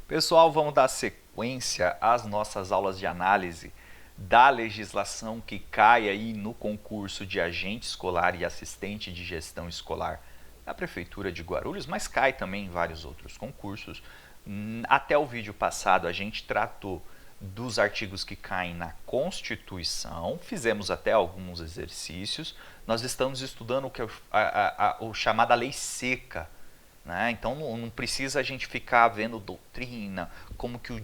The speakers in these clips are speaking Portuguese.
Pessoal, vamos dar sequência às nossas aulas de análise da legislação que cai aí no concurso de agente escolar e assistente de gestão escolar da Prefeitura de Guarulhos, mas cai também em vários outros concursos. Até o vídeo passado a gente tratou dos artigos que caem na Constituição, fizemos até alguns exercícios. Nós estamos estudando o que é o chamada lei seca, né? Então não precisa a gente ficar vendo doutrina, como que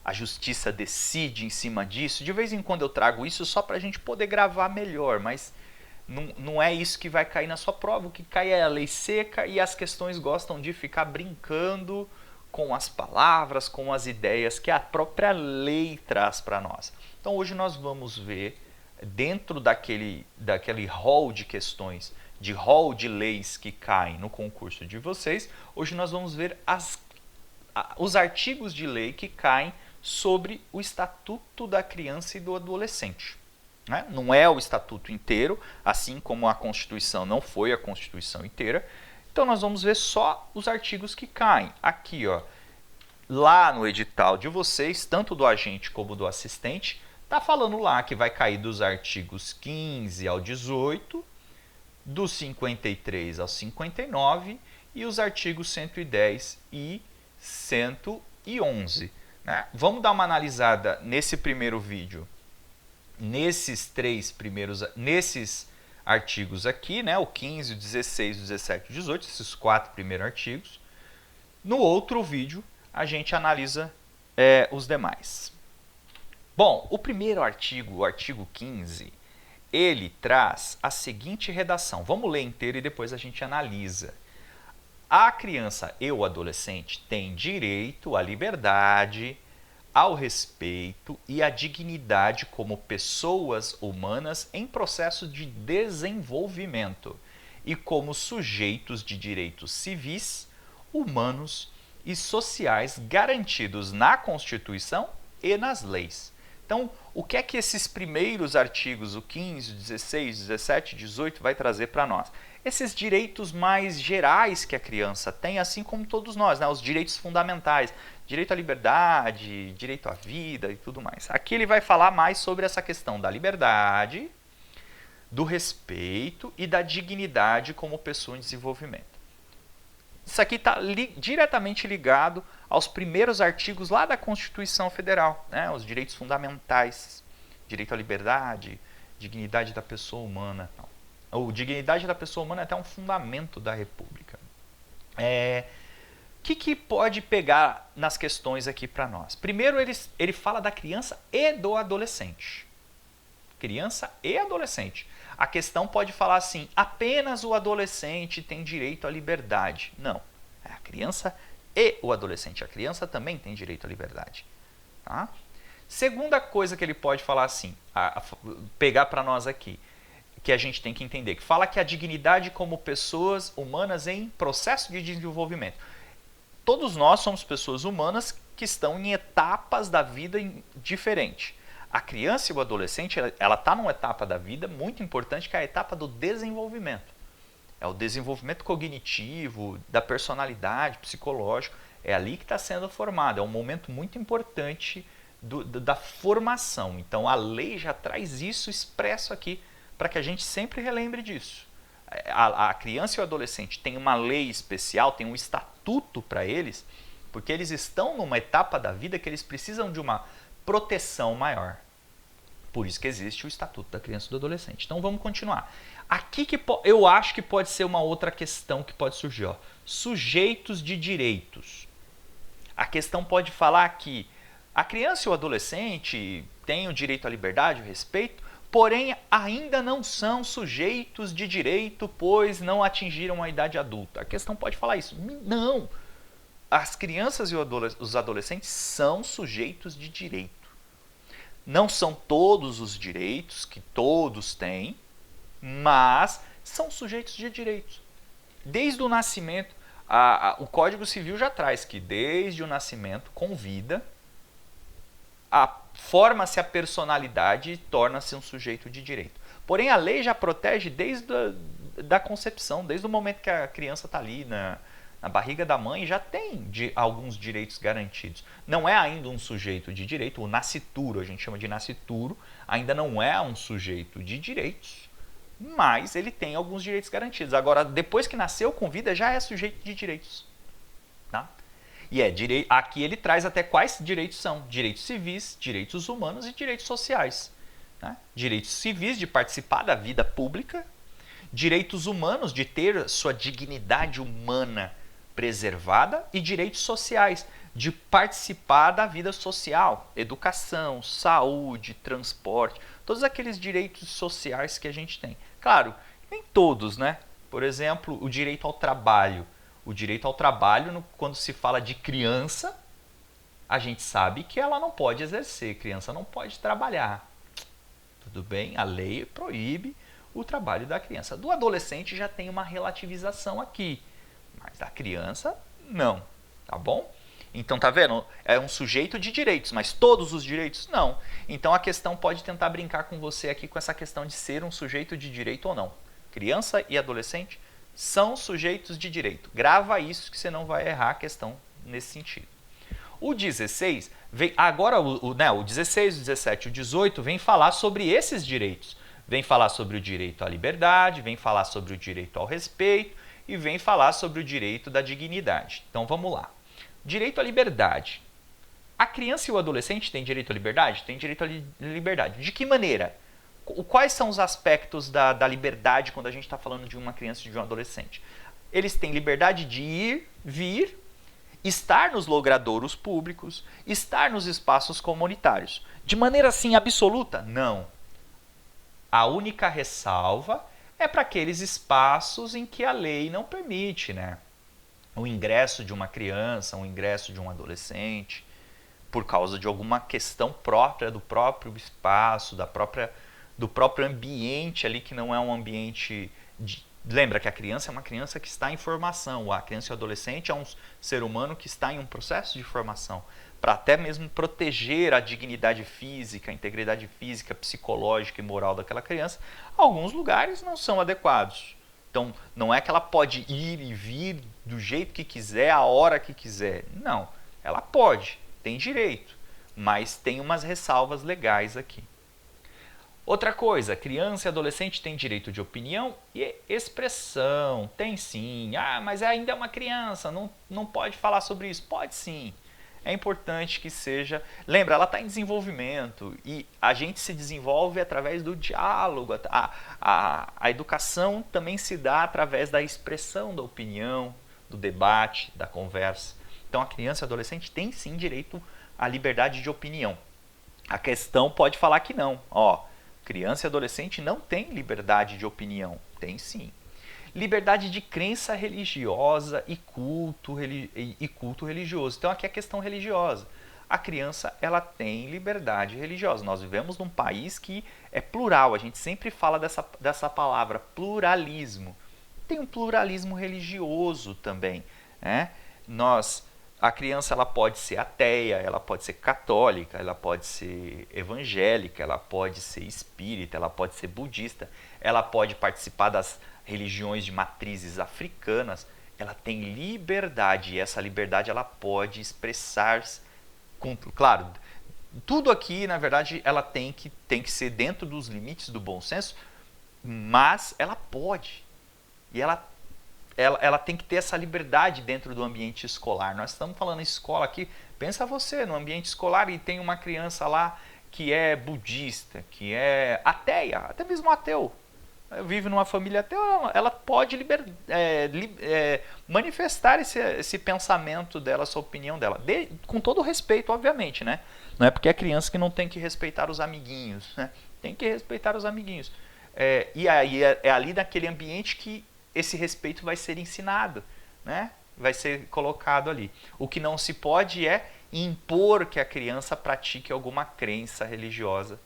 a justiça decide em cima disso. De vez em quando eu trago isso só para a gente poder gravar melhor, mas não é isso que vai cair na sua prova. O que cai é a lei seca e as questões gostam de ficar brincando com as palavras, com as ideias que a própria lei traz para nós. Então hoje nós vamos ver, dentro daquele rol de questões, de rol de leis que caem no concurso de vocês, hoje nós vamos ver os artigos de lei que caem sobre o Estatuto da Criança e do Adolescente. Né? Não é o Estatuto inteiro, assim como a Constituição não foi a Constituição inteira. Então nós vamos ver só os artigos que caem. Aqui, ó, lá no edital de vocês, tanto do agente como do assistente, está falando lá que vai cair dos artigos 15 ao 18, dos 53 ao 59 e os artigos 110 e 111. Né? Vamos dar uma analisada nesse primeiro vídeo, nesses artigos aqui, né? O 15, o 16, o 17 e o 18, esses 4 primeiros artigos. No outro vídeo, a gente analisa os demais. Bom, o primeiro artigo, o artigo 15, ele traz a seguinte redação. Vamos ler inteiro e depois a gente analisa. A criança e o adolescente têm direito à liberdade, ao respeito e à dignidade como pessoas humanas em processo de desenvolvimento e como sujeitos de direitos civis, humanos e sociais garantidos na Constituição e nas leis. Então, o que é que esses primeiros artigos, o 15, o 16, o 17 e 18, vai trazer para nós? Esses direitos mais gerais que a criança tem, assim como todos nós, né? Os direitos fundamentais, direito à liberdade, direito à vida e tudo mais. Aqui ele vai falar mais sobre essa questão da liberdade, do respeito e da dignidade como pessoa em desenvolvimento. Isso aqui está diretamente ligado aos primeiros artigos lá da Constituição Federal, né? Os direitos fundamentais, direito à liberdade, dignidade da pessoa humana. Ou dignidade da pessoa humana é até um fundamento da República. O que pode pegar nas questões aqui para nós? Primeiro, ele fala da criança e do adolescente. Criança e adolescente. A questão pode falar assim, apenas o adolescente tem direito à liberdade. Não, é a criança e o adolescente. A criança também tem direito à liberdade. Tá? Segunda coisa que ele pode falar assim, pegar para nós aqui, que a gente tem que entender, que fala que a dignidade como pessoas humanas em processo de desenvolvimento. Todos nós somos pessoas humanas que estão em etapas da vida diferentes. A criança e o adolescente, ela está numa etapa da vida muito importante, que é a etapa do desenvolvimento. É o desenvolvimento cognitivo, da personalidade, psicológico. É ali que está sendo formado. É um momento muito importante da formação. Então, a lei já traz isso expresso aqui, para que a gente sempre relembre disso. A criança e o adolescente têm uma lei especial, tem um estatuto para eles, porque eles estão numa etapa da vida que eles precisam de uma proteção maior. Por isso que existe o Estatuto da Criança e do Adolescente. Então vamos continuar. Aqui que eu acho que pode ser uma outra questão que pode surgir. Ó. Sujeitos de direitos. A questão pode falar que a criança e o adolescente têm o direito à liberdade, ao respeito, porém ainda não são sujeitos de direito, pois não atingiram a idade adulta. A questão pode falar isso. Não! As crianças e os adolescentes são sujeitos de direito. Não são todos os direitos que todos têm, mas são sujeitos de direitos. Desde o nascimento, o Código Civil já traz que desde o nascimento, com vida, forma-se a personalidade e torna-se um sujeito de direito. Porém, a lei já protege desde a concepção, desde o momento que a criança está ali Na barriga da mãe já tem alguns direitos garantidos. Não é ainda um sujeito de direito, o nascituro, a gente chama de nascituro, ainda não é um sujeito de direitos, mas ele tem alguns direitos garantidos. Agora, depois que nasceu com vida, já é sujeito de direitos. Tá? E aqui ele traz até quais direitos são: direitos civis, direitos humanos e direitos sociais. Né? Direitos civis de participar da vida pública, direitos humanos de ter sua dignidade humana preservada e direitos sociais de participar da vida social, educação, saúde, transporte, todos aqueles direitos sociais que a gente tem. Claro, nem todos, né? Por exemplo, o direito ao trabalho. O direito ao trabalho, quando se fala de criança, a gente sabe que ela não pode exercer, criança não pode trabalhar. Tudo bem? A lei proíbe o trabalho da criança. Do adolescente já tem uma relativização aqui, mas da criança, não. Tá bom? Então, tá vendo? É um sujeito de direitos, mas todos os direitos, não. Então, a questão pode tentar brincar com você aqui com essa questão de ser um sujeito de direito ou não. Criança e adolescente são sujeitos de direito. Grava isso que você não vai errar a questão nesse sentido. O 16, agora o 16, o 17 e o 18 vem falar sobre esses direitos. Vem falar sobre o direito à liberdade, vem falar sobre o direito ao respeito e vem falar sobre o direito da dignidade. Então vamos lá. Direito à liberdade. A criança e o adolescente têm direito à liberdade? Tem direito à liberdade. De que maneira? Quais são os aspectos da liberdade quando a gente está falando de uma criança e de um adolescente? Eles têm liberdade de ir, vir, estar nos logradouros públicos, estar nos espaços comunitários. De maneira assim absoluta? Não. A única ressalva é para aqueles espaços em que a lei não permite, né? O ingresso de uma criança, o ingresso de um adolescente, por causa de alguma questão própria do próprio espaço, do próprio ambiente ali, que não é um ambiente... Lembra que a criança é uma criança que está em formação, a criança e o adolescente é um ser humano que está em um processo de formação, para até mesmo proteger a dignidade física, a integridade física, psicológica e moral daquela criança. Alguns lugares não são adequados. Então, não é que ela pode ir e vir do jeito que quiser, a hora que quiser. Não, ela pode, tem direito, mas tem umas ressalvas legais aqui. Outra coisa, criança e adolescente têm direito de opinião e expressão. Tem sim. Ah, mas ainda é uma criança, não pode falar sobre isso. Pode sim. É importante que seja... Lembra, ela está em desenvolvimento e a gente se desenvolve através do diálogo. A educação também se dá através da expressão da opinião, do debate, da conversa. Então a criança e o adolescente têm sim direito à liberdade de opinião. A questão pode falar que não. Criança e adolescente não têm liberdade de opinião. Tem sim. Liberdade de crença religiosa e culto religioso. Então aqui é a questão religiosa. A criança ela tem liberdade religiosa. Nós vivemos num país que é plural. A gente sempre fala dessa palavra, pluralismo. Tem um pluralismo religioso também. Né? A criança ela pode ser ateia, ela pode ser católica, ela pode ser evangélica, ela pode ser espírita, ela pode ser budista, ela pode participar das religiões de matrizes africanas. Ela tem liberdade e essa liberdade ela pode expressar-se. Claro, tudo aqui, na verdade, ela tem que ser dentro dos limites do bom senso, mas ela pode. E ela tem que ter essa liberdade dentro do ambiente escolar. Nós estamos falando em escola aqui, pensa você, no ambiente escolar e tem uma criança lá que é budista, que é ateia, até mesmo ateu. Vive numa família ateia, ela pode manifestar esse pensamento dela, essa opinião dela. Com todo respeito, obviamente, né? Não é porque é criança que não tem que respeitar os amiguinhos, né? Tem que respeitar os amiguinhos. E aí é ali naquele ambiente que esse respeito vai ser ensinado, né? Vai ser colocado ali. O que não se pode é impor que a criança pratique alguma crença religiosa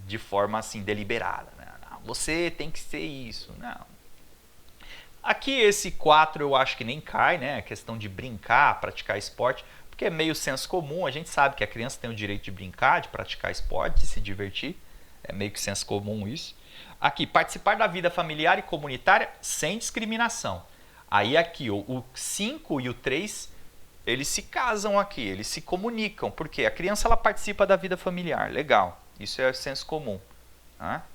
de forma assim deliberada. Né? Não, você tem que ser isso. Não. Aqui esse 4 eu acho que nem cai, né? A questão de brincar, praticar esporte, porque é meio senso comum. A gente sabe que a criança tem o direito de brincar, de praticar esporte, de se divertir. É meio que senso comum isso. Aqui, participar da vida familiar e comunitária sem discriminação. Aí aqui, o 5 e o 3, eles se casam aqui, eles se comunicam, porque a criança ela participa da vida familiar, legal, isso é senso comum. Tá?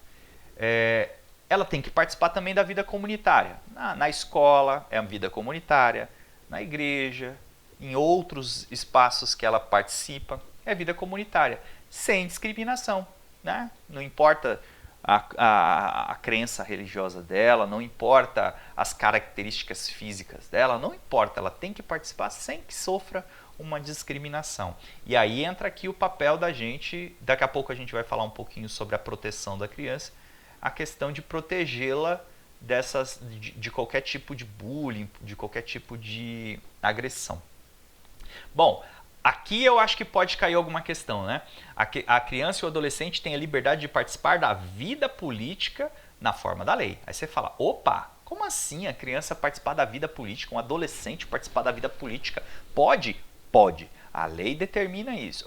Ela tem que participar também da vida comunitária. Na escola é a vida comunitária, na igreja, em outros espaços que ela participa, é vida comunitária, sem discriminação. Né? Não importa a crença religiosa dela, não importa as características físicas dela, não importa, ela tem que participar sem que sofra uma discriminação. E aí entra aqui o papel da gente, daqui a pouco a gente vai falar um pouquinho sobre a proteção da criança, a questão de protegê-la de qualquer tipo de bullying, de qualquer tipo de agressão. Bom, aqui eu acho que pode cair alguma questão, né? A criança e o adolescente têm a liberdade de participar da vida política na forma da lei. Aí você fala, opa, como assim a criança participar da vida política, um adolescente participar da vida política? Pode? Pode. A lei determina isso.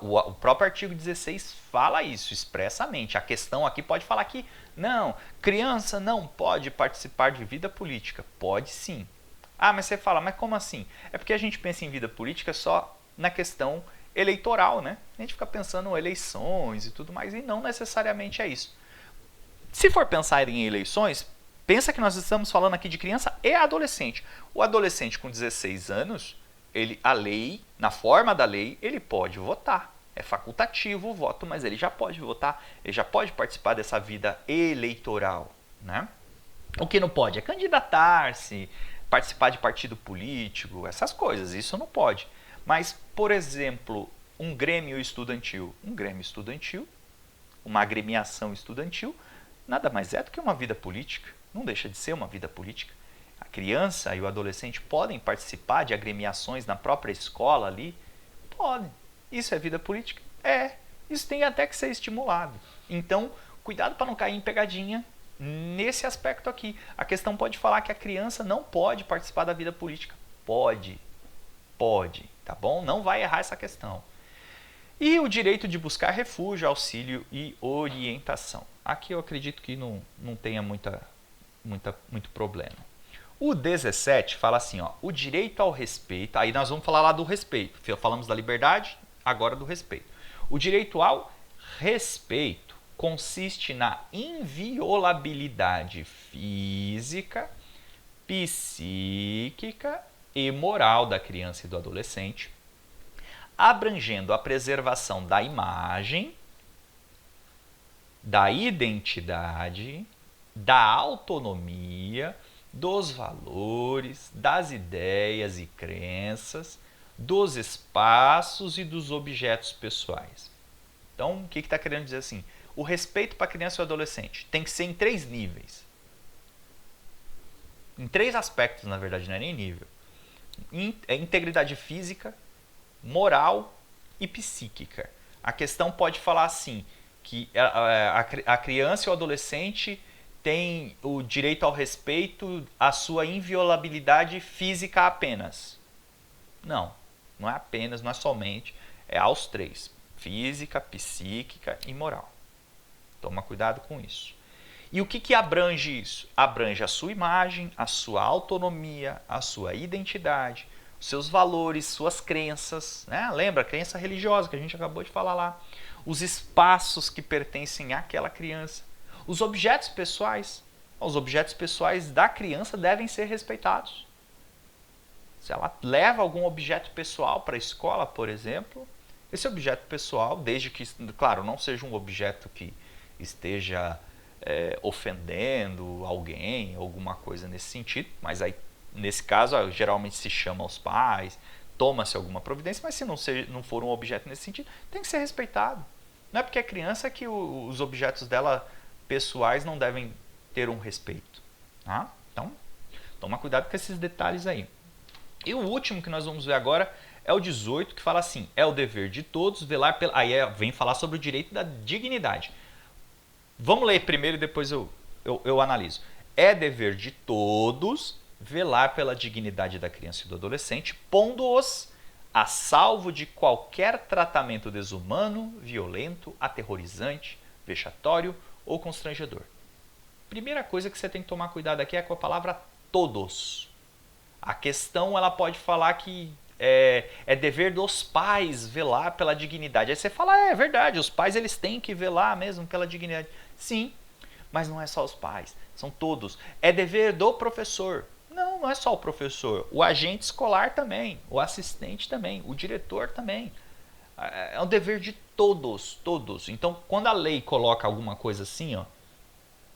O próprio artigo 16 fala isso expressamente. A questão aqui pode falar que não, criança não pode participar de vida política. Pode sim. Ah, mas você fala, mas como assim? É porque a gente pensa em vida política só na questão eleitoral, né? A gente fica pensando em eleições e tudo mais, e não necessariamente é isso. Se for pensar em eleições, pensa que nós estamos falando aqui de criança e adolescente. O adolescente com 16 anos, a lei, na forma da lei, ele pode votar. É facultativo o voto, mas ele já pode votar, ele já pode participar dessa vida eleitoral. Né? O que não pode é candidatar-se, participar de partido político, essas coisas, isso não pode. Mas, por exemplo, um grêmio estudantil, uma agremiação estudantil, nada mais é do que uma vida política, não deixa de ser uma vida política. A criança e o adolescente podem participar de agremiações na própria escola ali? Podem. Isso é vida política? É. Isso tem até que ser estimulado. Então, cuidado para não cair em pegadinha nesse aspecto aqui. A questão pode falar que a criança não pode participar da vida política. Pode. Pode. Tá bom? Não vai errar essa questão. E o direito de buscar refúgio, auxílio e orientação. Aqui eu acredito que não tenha muito problema. O 17 fala assim, ó, o direito ao respeito, aí nós vamos falar lá do respeito, falamos da liberdade, agora do respeito. O direito ao respeito consiste na inviolabilidade física, psíquica e moral da criança e do adolescente, abrangendo a preservação da imagem, da identidade, da autonomia, dos valores, das ideias e crenças, dos espaços e dos objetos pessoais. Então, o que está querendo dizer assim? O respeito para a criança e o adolescente tem que ser em 3 níveis. Em 3 aspectos, na verdade, não é nem nível. Integridade física, moral e psíquica. A questão pode falar assim, que a criança e o adolescente tem o direito ao respeito, a sua inviolabilidade física apenas. Não é apenas, não é somente, é aos 3. Física, psíquica e moral. Toma cuidado com isso. E o que abrange isso? Abrange a sua imagem, a sua autonomia, a sua identidade, os seus valores, suas crenças. Né? Lembra, a crença religiosa que a gente acabou de falar lá. Os espaços que pertencem àquela criança. Os objetos pessoais. Os objetos pessoais da criança devem ser respeitados. Se ela leva algum objeto pessoal para a escola, por exemplo, esse objeto pessoal, desde que, claro, não seja um objeto que esteja ofendendo alguém, alguma coisa nesse sentido, mas aí, nesse caso, geralmente se chama os pais, toma-se alguma providência, mas se não for um objeto nesse sentido, tem que ser respeitado. Não é porque é criança que os objetos dela pessoais não devem ter um respeito. Tá? Então, toma cuidado com esses detalhes aí. E o último que nós vamos ver agora é o 18, que fala assim, é o dever de todos velar pela... Aí vem falar sobre o direito da dignidade. Vamos ler primeiro e depois eu analiso. É dever de todos velar pela dignidade da criança e do adolescente, pondo-os a salvo de qualquer tratamento desumano, violento, aterrorizante, vexatório ou constrangedor. Primeira coisa que você tem que tomar cuidado aqui é com a palavra todos. A questão, ela pode falar que é dever dos pais velar pela dignidade. Aí você fala, é verdade, os pais eles têm que velar mesmo pela dignidade. Sim, mas não é só os pais, são todos. É dever do professor. Não, não é só o professor. O agente escolar também, o assistente também, o diretor também. É um dever de todos, todos. Então, quando a lei coloca alguma coisa assim, ó,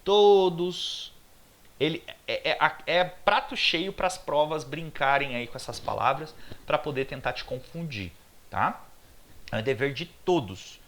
todos, ele é prato cheio para as provas brincarem aí com essas palavras para poder tentar te confundir, tá? É dever de todos.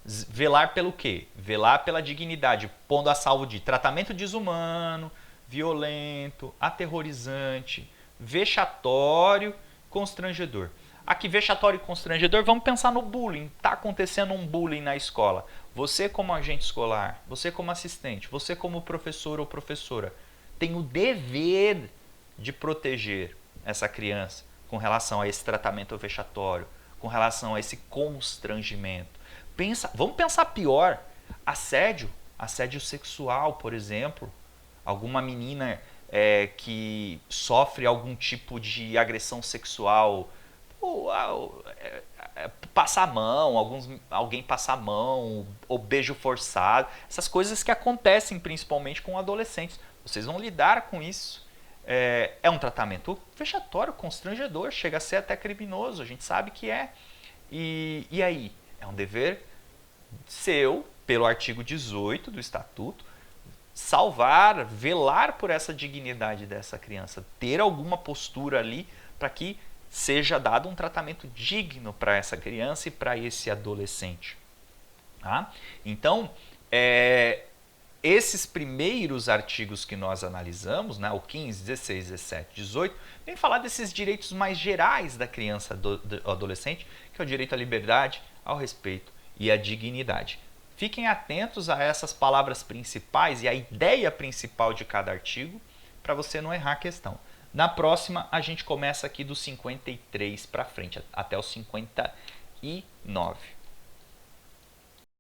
Velar pelo quê? Velar pela dignidade, pondo a salvo de tratamento desumano, violento, aterrorizante, vexatório, constrangedor. Aqui, vexatório e constrangedor, vamos pensar no bullying. Está acontecendo um bullying na escola. Você como agente escolar, você como assistente, você como professor ou professora, tem o dever de proteger essa criança com relação a esse tratamento vexatório, com relação a esse constrangimento. Vamos pensar pior, assédio sexual, por exemplo, alguma menina que sofre algum tipo de agressão sexual, passar a mão, alguém passar a mão, ou beijo forçado, essas coisas que acontecem principalmente com adolescentes. Vocês vão lidar com isso. É um tratamento vexatório, constrangedor, chega a ser até criminoso, a gente sabe que é. E aí? É um dever seu, pelo artigo 18 do Estatuto, salvar, velar por essa dignidade dessa criança, ter alguma postura ali para que seja dado um tratamento digno para essa criança e para esse adolescente. Tá? Então, esses primeiros artigos que nós analisamos, né, o 15, 16, 17, 18, vem falar desses direitos mais gerais da criança do adolescente, que é o direito à liberdade, ao respeito e à dignidade. Fiquem atentos a essas palavras principais e a ideia principal de cada artigo para você não errar a questão. Na próxima, a gente começa aqui do 53 para frente, até o 59.